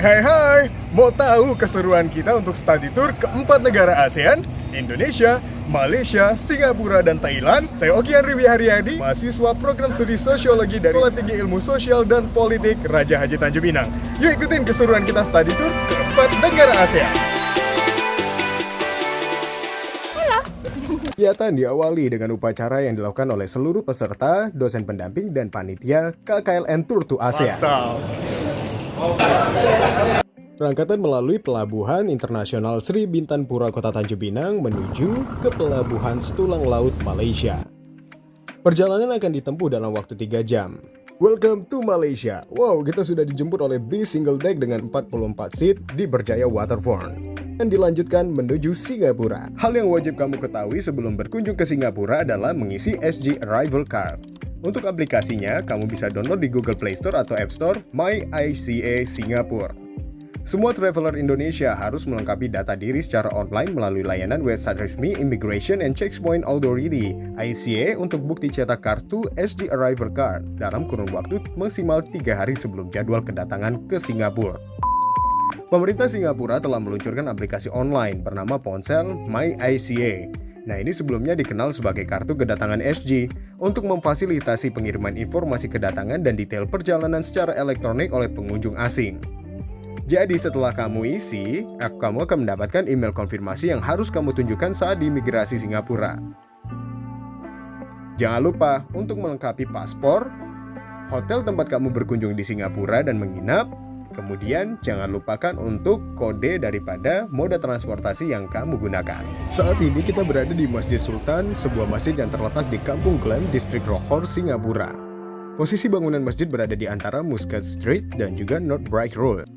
Hai, mau tahu keseruan kita untuk study tour ke 4 negara ASEAN? Indonesia, Malaysia, Singapura, dan Thailand? Saya Okian Riwi Haryadi, mahasiswa program studi sosiologi dari Sekolah Tinggi Ilmu Sosial dan Politik Raja Haji Tanjung Pinang. Yuk ikutin keseruan kita study tour ke 4 negara ASEAN. Kegiatan diawali dengan upacara yang dilakukan oleh seluruh peserta, dosen pendamping, dan panitia KKLN Tour to ASEAN. Berangkatan melalui Pelabuhan Internasional Sri Bintanpura Kota Tanjung Pinang menuju ke Pelabuhan Setulang Laut Malaysia. Perjalanan akan ditempuh dalam waktu 3 jam. Welcome to Malaysia. Wow, kita sudah dijemput oleh bis single deck dengan 44 seat di Berjaya Waterfront. Dan dilanjutkan menuju Singapura. Hal yang wajib kamu ketahui sebelum berkunjung ke Singapura adalah mengisi SG Arrival Card. Untuk aplikasinya, kamu bisa download di Google Play Store atau App Store My ICA Singapura. Semua traveler Indonesia harus melengkapi data diri secara online melalui layanan website resmi Immigration and Checkpoint Authority (ICA) untuk bukti cetak kartu SG Arrival Card dalam kurun waktu maksimal 3 hari sebelum jadwal kedatangan ke Singapura. Pemerintah Singapura telah meluncurkan aplikasi online bernama Ponsel My ICA. Nah, ini sebelumnya dikenal sebagai kartu kedatangan SG untuk memfasilitasi pengiriman informasi kedatangan dan detail perjalanan secara elektronik oleh pengunjung asing. Jadi setelah kamu isi, kamu akan mendapatkan email konfirmasi yang harus kamu tunjukkan saat di imigrasi Singapura. Jangan lupa untuk melengkapi paspor, hotel tempat kamu berkunjung di Singapura dan menginap. Kemudian jangan lupakan untuk kode daripada moda transportasi yang kamu gunakan. Saat ini kita berada di Masjid Sultan, sebuah masjid yang terletak di Kampung Glam, Distrik Johor, Singapura. Posisi bangunan masjid berada di antara Muscat Street dan juga North Bright Road.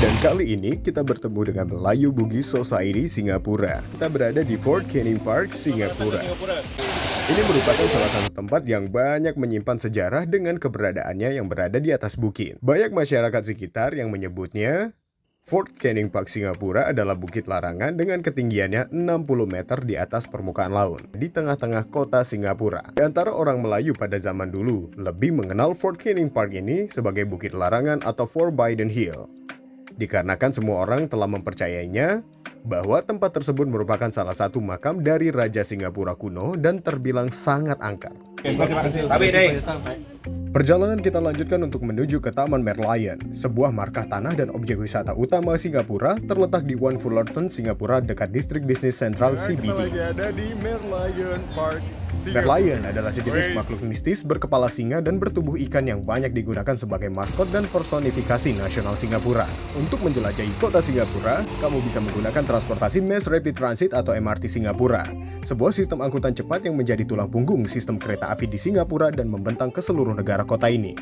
Dan kali ini kita bertemu dengan Melayu Bugis Society Singapura. Kita berada di Fort Canning Park, Singapura. Ini merupakan salah satu tempat yang banyak menyimpan sejarah dengan keberadaannya yang berada di atas bukit. Banyak masyarakat sekitar yang menyebutnya Fort Canning Park Singapura adalah bukit larangan dengan ketinggiannya 60 meter di atas permukaan laut di tengah-tengah kota Singapura. Di antara orang Melayu pada zaman dulu lebih mengenal Fort Canning Park ini sebagai bukit larangan atau Fort Biden Hill. Dikarenakan semua orang telah mempercayainya bahwa tempat tersebut merupakan salah satu makam dari Raja Singapura kuno dan terbilang sangat angker. Perjalanan kita lanjutkan untuk menuju ke Taman Merlion, sebuah markah tanah dan objek wisata utama Singapura terletak di One Fullerton, Singapura dekat distrik bisnis sentral CBD. Merlion adalah sejenis makhluk mistis berkepala singa dan bertubuh ikan yang banyak digunakan sebagai maskot dan personifikasi nasional Singapura. Untuk menjelajahi kota Singapura, kamu bisa menggunakan transportasi Mass Rapid Transit atau MRT Singapura, sebuah sistem angkutan cepat yang menjadi tulang punggung sistem kereta api di Singapura dan membentang ke seluruh negara kota ini.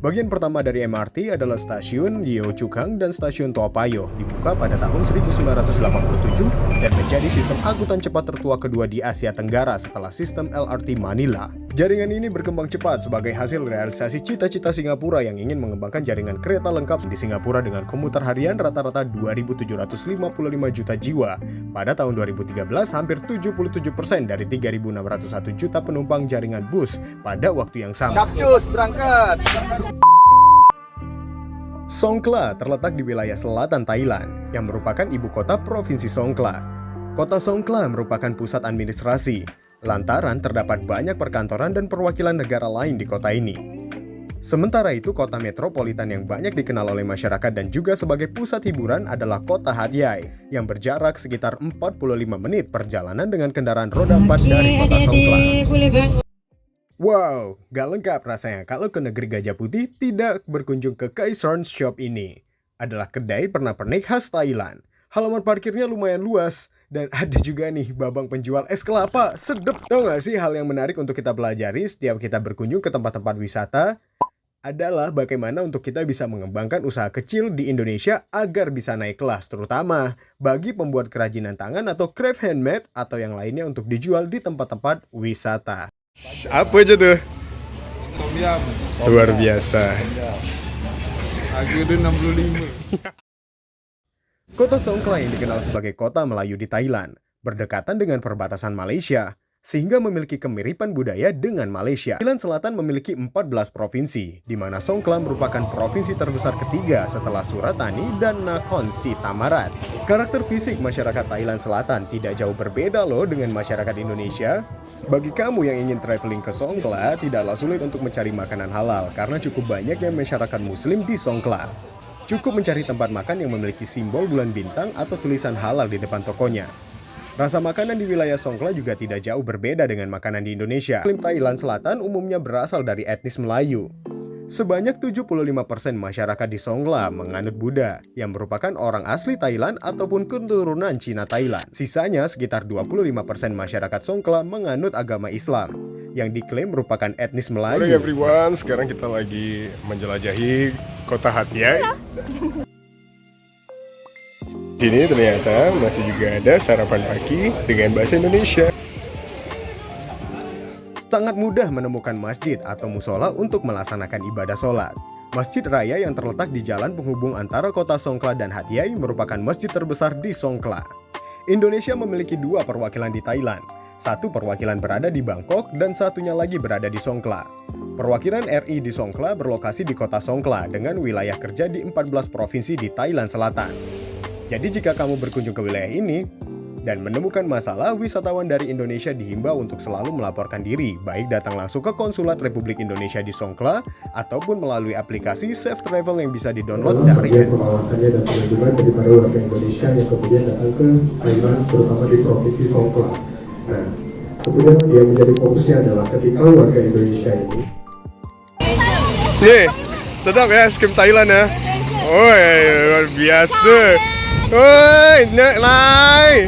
Bagian pertama dari MRT adalah stasiun Yio Chu Kang dan stasiun Toa Payoh, dibuka pada tahun 1987 dan menjadi sistem angkutan cepat tertua kedua di Asia Tenggara setelah sistem LRT Manila. Jaringan ini berkembang cepat sebagai hasil realisasi cita-cita Singapura yang ingin mengembangkan jaringan kereta lengkap di Singapura dengan komuter harian rata-rata 2.755 juta jiwa. Pada tahun 2013, hampir 77% dari 3.601 juta penumpang jaringan bus pada waktu yang sama. Capcus berangkat! Songkhla terletak di wilayah selatan Thailand, yang merupakan ibu kota Provinsi Songkhla. Kota Songkhla merupakan pusat administrasi, lantaran terdapat banyak perkantoran dan perwakilan negara lain di kota ini. Sementara itu, kota metropolitan yang banyak dikenal oleh masyarakat dan juga sebagai pusat hiburan adalah kota Hat Yai, yang berjarak sekitar 45 menit perjalanan dengan kendaraan roda 4 dari kota Songkhla. Wow, gak lengkap rasanya kalau ke negeri Gajah Putih tidak berkunjung ke Kaisar's Shop ini. Adalah kedai pernak-pernik khas Thailand. Halaman parkirnya lumayan luas. Dan ada juga nih babang penjual es kelapa. Sedep. Tahu gak sih hal yang menarik untuk kita pelajari setiap kita berkunjung ke tempat-tempat wisata? Adalah bagaimana untuk kita bisa mengembangkan usaha kecil di Indonesia agar bisa naik kelas. Terutama bagi pembuat kerajinan tangan atau craft handmade atau yang lainnya untuk dijual di tempat-tempat wisata. Apa aja tuh? Tom yum. Luar biasa. Harga dia 65. Kota Songkhla yang dikenal sebagai kota Melayu di Thailand, berdekatan dengan perbatasan Malaysia. sehingga memiliki kemiripan budaya dengan Malaysia. Thailand Selatan memiliki 14 provinsi, di mana Songkhla merupakan provinsi terbesar ketiga setelah Suratani dan Nakhon Si Thammarat. Karakter fisik masyarakat Thailand Selatan tidak jauh berbeda loh dengan masyarakat Indonesia. Bagi kamu yang ingin traveling ke Songkhla, tidaklah sulit untuk mencari makanan halal karena cukup banyaknya masyarakat muslim di Songkhla. Cukup mencari tempat makan yang memiliki simbol bulan bintang atau tulisan halal di depan tokonya. Rasa makanan di wilayah Songkhla juga tidak jauh berbeda dengan makanan di Indonesia. Muslim Thailand Selatan umumnya berasal dari etnis Melayu. Sebanyak 75% masyarakat di Songkhla menganut Buddha, yang merupakan orang asli Thailand ataupun keturunan Cina Thailand. Sisanya sekitar 25% masyarakat Songkhla menganut agama Islam, yang diklaim merupakan etnis Melayu. Halo everyone, sekarang kita lagi menjelajahi kota Hat Yai. Di sini ternyata masih juga ada sarapan pagi dengan bahasa Indonesia. Sangat mudah menemukan masjid atau musola untuk melaksanakan ibadah sholat. Masjid Raya yang terletak di jalan penghubung antara kota Songkhla dan Hat Yai merupakan masjid terbesar di Songkhla. Indonesia memiliki 2 perwakilan di Thailand. 1 perwakilan berada di Bangkok dan satunya lagi berada di Songkhla. Perwakilan RI di Songkhla berlokasi di kota Songkhla dengan wilayah kerja di 14 provinsi di Thailand Selatan. Jadi jika kamu berkunjung ke wilayah ini dan menemukan masalah, wisatawan dari Indonesia dihimbau untuk selalu melaporkan diri, baik datang langsung ke Konsulat Republik Indonesia di Songkhla ataupun melalui aplikasi Safe Travel yang bisa di-download dari pengawasannya dan perlindungan daripada warga Indonesia yang kemudian datang ke Thailand, terutama di provinsi Songkhla. Nah, kemudian yang menjadi fokusnya adalah ketika warga Indonesia ini. Nih, sedap ya es krim Thailand ya. Oh, luar biasa. Woi, nak lai.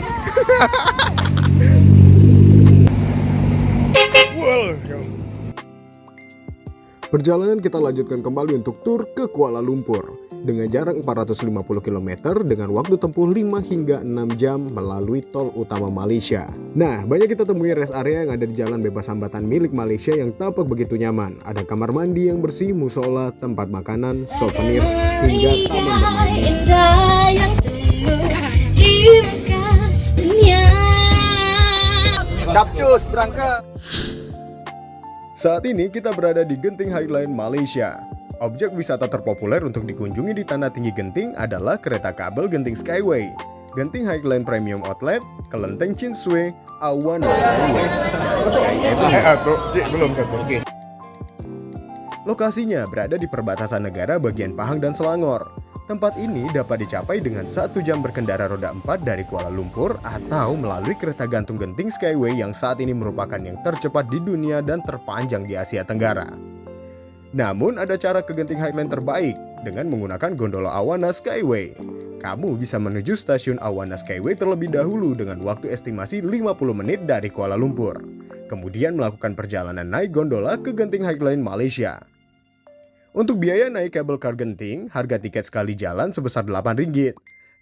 Perjalanan kita lanjutkan kembali untuk tur ke Kuala Lumpur dengan jarak 450 km dengan waktu tempuh 5 hingga 6 jam melalui tol utama Malaysia. Nah, banyak kita temui rest area yang ada di jalan bebas hambatan milik Malaysia yang tampak begitu nyaman. Ada kamar mandi yang bersih, musola, tempat makanan, souvenir, hingga taman bermain. Capcus berangkat. Saat ini kita berada di Genting Highline, Malaysia. Objek wisata terpopuler untuk dikunjungi di Tanah Tinggi Genting adalah kereta kabel Genting Skyway, Genting Highline Premium Outlet, Kelenteng Chin Swee, Awana Skyway, dan Sky Avenue. Lokasinya berada di perbatasan negara bagian Pahang dan Selangor. Tempat ini dapat dicapai dengan 1 jam berkendara roda 4 dari Kuala Lumpur atau melalui kereta gantung Genting Skyway yang saat ini merupakan yang tercepat di dunia dan terpanjang di Asia Tenggara. Namun ada cara ke Genting Highline terbaik dengan menggunakan gondola Awana Skyway. Kamu bisa menuju stasiun Awana Skyway terlebih dahulu dengan waktu estimasi 50 menit dari Kuala Lumpur. Kemudian melakukan perjalanan naik gondola ke Genting Highline Malaysia. Untuk biaya naik kabel car Genting, harga tiket sekali jalan sebesar RM8.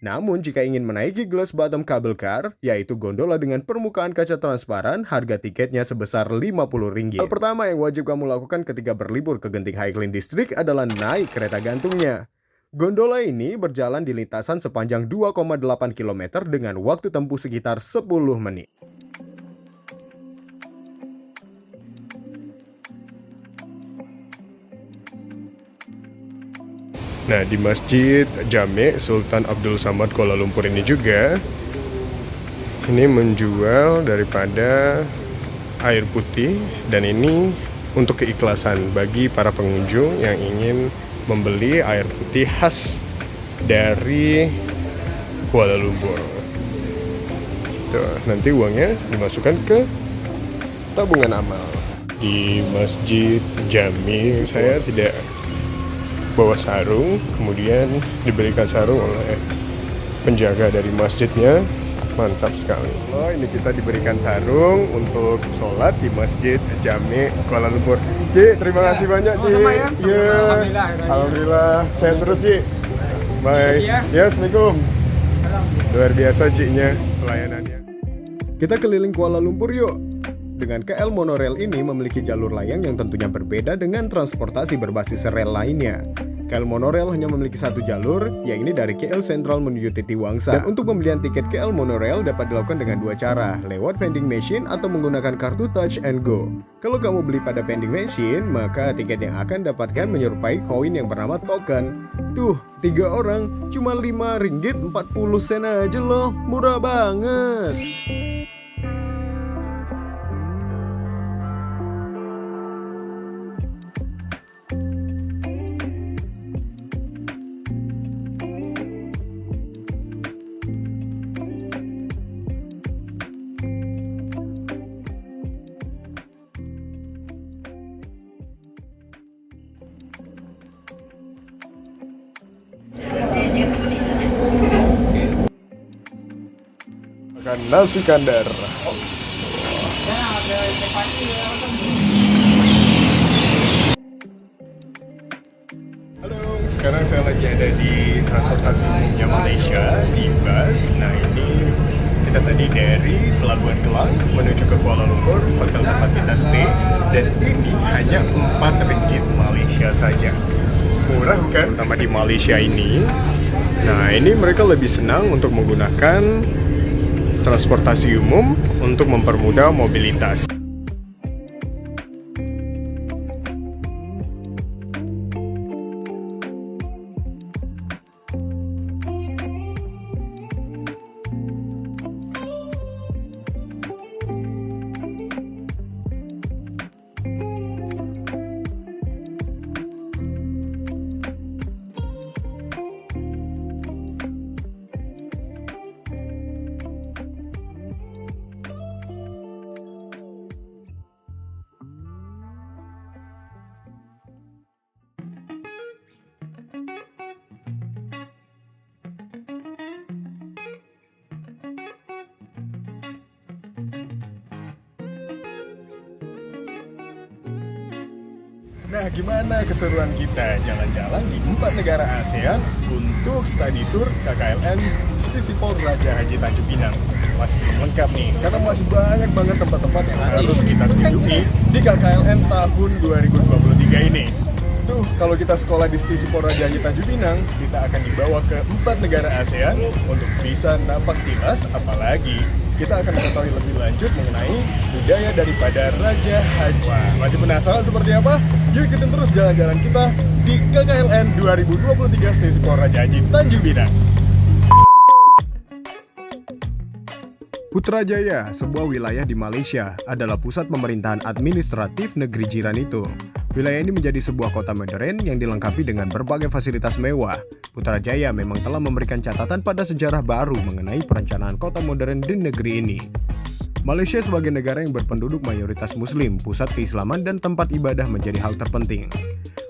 Namun jika ingin menaiki glass bottom kabel car, yaitu gondola dengan permukaan kaca transparan, harga tiketnya sebesar RM50. Hal pertama yang wajib kamu lakukan ketika berlibur ke Genting Highline District adalah naik kereta gantungnya. Gondola ini berjalan di lintasan sepanjang 2,8 km dengan waktu tempuh sekitar 10 menit. Nah, di Masjid Jami' Sultan Abdul Samad Kuala Lumpur ini juga ini menjual daripada air putih, dan ini untuk keikhlasan bagi para pengunjung yang ingin membeli air putih khas dari Kuala Lumpur. Tuh, nanti uangnya dimasukkan ke tabungan amal. Di Masjid Jami' saya tidak bawa sarung, kemudian diberikan sarung oleh penjaga dari masjidnya. Mantap sekali. Oh, ini kita diberikan sarung untuk sholat di Masjid Jami' Kuala Lumpur. Cik, terima kasih banyak, Cik. Ya. Alhamdulillah. Saya terus, Cik. Baik. Ya, Assalamualaikum. Luar biasa, Ciknya, pelayanannya. Kita keliling Kuala Lumpur yuk. Dengan KL Monorail ini memiliki jalur layang yang tentunya berbeda dengan transportasi berbasis rel lainnya. KL Monorail hanya memiliki satu jalur, yakni dari KL Sentral menuju Titiwangsa. Dan untuk pembelian tiket KL Monorail dapat dilakukan dengan dua cara, lewat vending machine atau menggunakan kartu Touch and Go. Kalau kamu beli pada vending machine, maka tiket yang akan dapatkan menyerupai koin yang bernama token. Tuh, 3 orang cuma Rp5.40 aja loh, murah banget. Makan nasi kandar. Halo, sekarang saya lagi ada di transportasi umumnya Malaysia, di bus. Nah ini kita tadi dari Pelabuhan Kelang menuju ke Kuala Lumpur, hotel tempat kita stay. Dan ini hanya RM4 Malaysia saja. Murah kan? Terutama di Malaysia ini. Nah ini mereka lebih senang untuk menggunakan transportasi umum untuk mempermudah mobilitas. Nah, gimana keseruan kita jalan-jalan di 4 negara ASEAN untuk study tour KKLN Stisi Pol Raja Haji Tanjung Pinang? Masih belum lengkap nih, karena masih banyak banget tempat-tempat yang harus kita kunjungi di KKLN tahun 2023 ini. Tuh, kalau kita sekolah di Stisi Pol Raja Haji Tanjung Pinang, kita akan dibawa ke 4 negara ASEAN untuk bisa nampak tilas, apalagi kita akan mengetahui lebih lanjut mengenai budaya daripada Raja Haji. Wah, masih penasaran seperti apa? Yuk ikutin terus jalan-jalan kita di KKLN 2023 Stisi Pol Raja Haji Tanjung Pinang. Putrajaya, sebuah wilayah di Malaysia, adalah pusat pemerintahan administratif negeri jiran itu. Wilayah ini menjadi sebuah kota modern yang dilengkapi dengan berbagai fasilitas mewah. Putrajaya memang telah memberikan catatan pada sejarah baru mengenai perencanaan kota modern di negeri ini. Malaysia sebagai negara yang berpenduduk mayoritas Muslim, pusat keislaman dan tempat ibadah menjadi hal terpenting.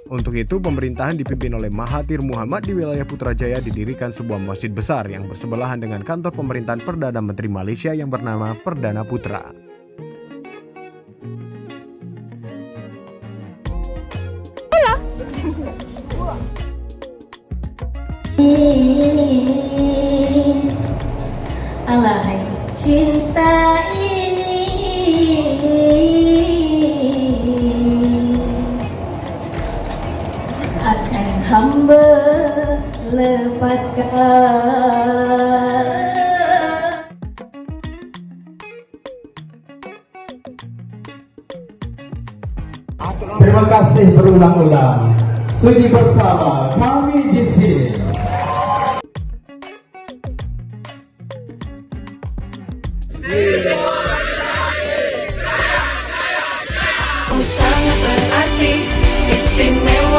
Untuk itu, pemerintahan dipimpin oleh Mahathir Muhammad di wilayah Putrajaya didirikan sebuah masjid besar yang bersebelahan dengan kantor pemerintahan Perdana Menteri Malaysia yang bernama Perdana Putra. Alahai cinta ini akan hamba lepaskan. Terima kasih berulang-ulang. Sudi bersama kami di sini. Sangat berarti, istimewa.